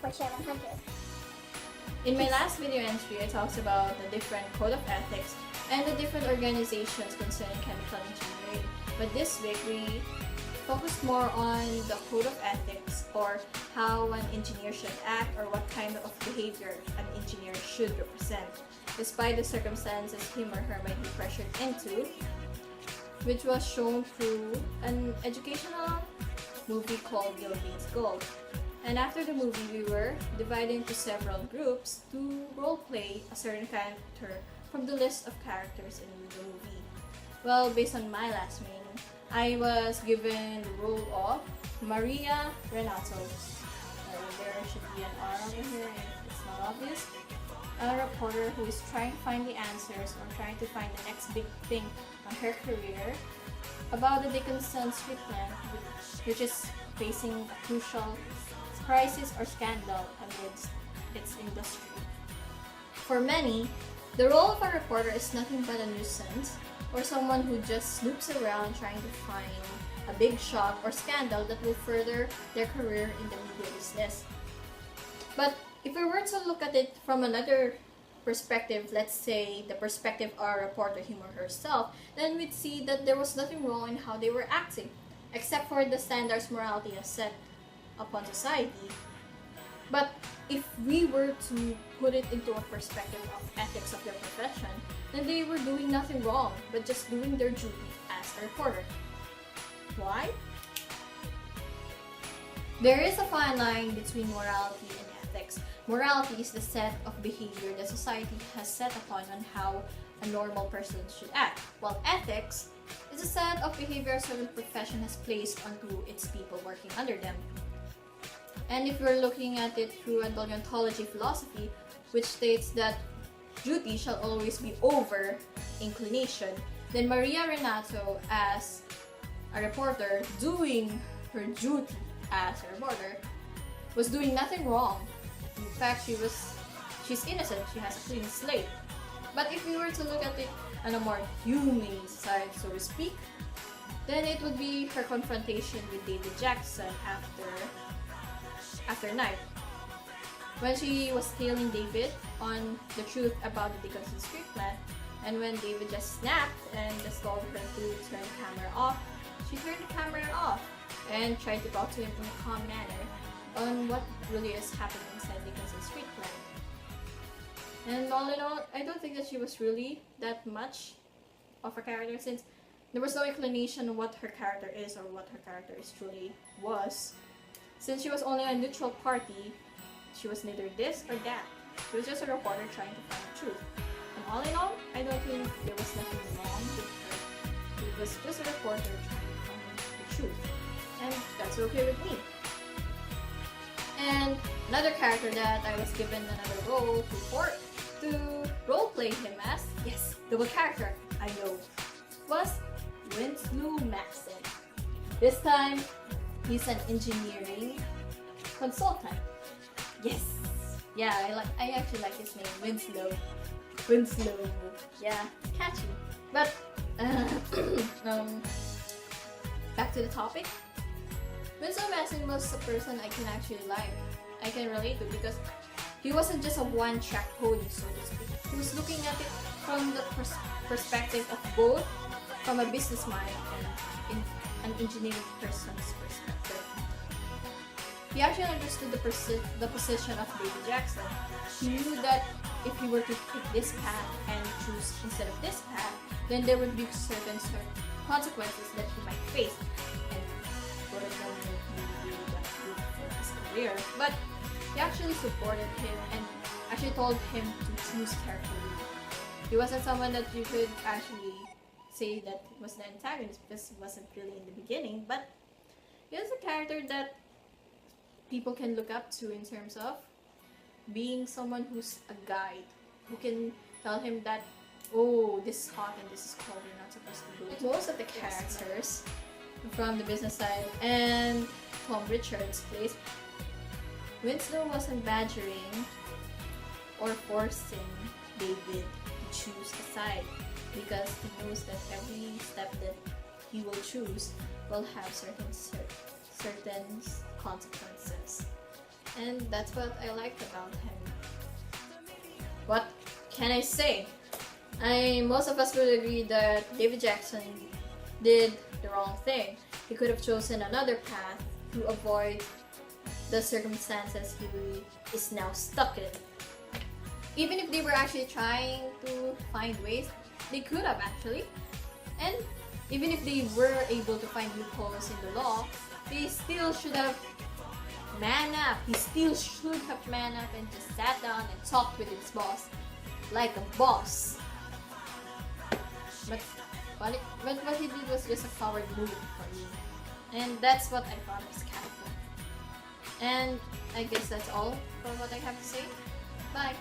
for Chair 100. In my last video entry, I talked about the different code of ethics and the different organizations concerning chemical engineering. But this week, we focused more on the code of ethics, or how an engineer should act, or what kind of behavior an engineer should represent, despite the circumstances him or her might be pressured into, which was shown through an educational movie called Gil Beans Gold. And after the movie, we were divided into several groups to roleplay a certain character from the list of characters in the movie. Well, based on my last name, I was given the role of Maria Renato. There should be an R over here if it's not obvious. A reporter who is trying to find the answers, or trying to find the next big thing on her career about the Dickinson Street plant, which is facing a crucial crisis or scandal amidst its industry. For many, the role of a reporter is nothing but a nuisance, or someone who just snoops around trying to find a big shot or scandal that will further their career in the media business. But if we were to look at it from another perspective, let's say the perspective of our reporter him or herself, then we'd see that there was nothing wrong in how they were acting, except for the standards morality as set upon society. But if we were to put it into a perspective of ethics of their profession, then they were doing nothing wrong, but just doing their duty as a reporter. Why? There is a fine line between morality and ethics. Morality is the set of behavior that society has set upon on how a normal person should act, while ethics is a set of behavior a certain profession has placed onto its people working under them. And if we're looking at it through a deontology philosophy, which states that duty shall always be over inclination, then Maria Renato, as a reporter doing her duty as a reporter, was doing nothing wrong. In fact, she's innocent. She has a clean slate. But if we were to look at it on a more humane side, so to speak, then it would be her confrontation with David Jackson after night, when she was telling David on the truth about the Dickinson Street plant, and when David just snapped and just told her to turn the camera off, she turned the camera off and tried to talk to him in a calm manner on what really is happening inside Dickinson Street plant. And all in all, I don't think that she was really that much of a character, since there was no inclination on what her character is or what her character is truly was. Since she was only a neutral party, she was neither this or that. She was just a reporter trying to find the truth. And all in all, I don't think there was nothing wrong with her. She was just a reporter trying to find the truth. And that's okay with me. And another character that I was given another role to roleplay him as, yes, double character, I know, was Winslow Maxson. This time, he's an engineering consultant. Yes. Yeah, I actually like his name, Winslow. Yeah, catchy. But back to the topic. Winslow Maxson was a person I can actually like. I can relate to, because he wasn't just a one-track pony, so to speak. He was looking at it from the perspective of both from a business mind and an engineering person's perspective. He actually understood the position of David Jackson. He knew that if he were to pick this path and choose instead of this path, then there would be certain consequences that he might face, and one of them would be really that good for his career. But he actually supported him and actually told him to choose carefully. He wasn't someone that you could actually say that was the antagonist, because he wasn't really in the beginning, but he was a character that people can look up to in terms of being someone who's a guide, who can tell him that, oh, this is hot and this is cold, you're not supposed to do it. Most of the characters from the business side and Tom Richards' place, Winslow wasn't badgering or forcing David to choose a side, because he knows that every step that he will choose will have certain consequences. And that's what I liked about him. What can I say? Most of us would agree that David Jackson did the wrong thing. He could have chosen another path to avoid the circumstances he is now stuck in. Even if they were actually trying to find ways, they could have actually. And even if they were able to find loopholes in the law, they still should have man up. He still should have man up and just sat down and talked with his boss like a boss. But what he did was just a coward move for me. And that's what I thought was character. And I guess that's all for what I have to say. Bye!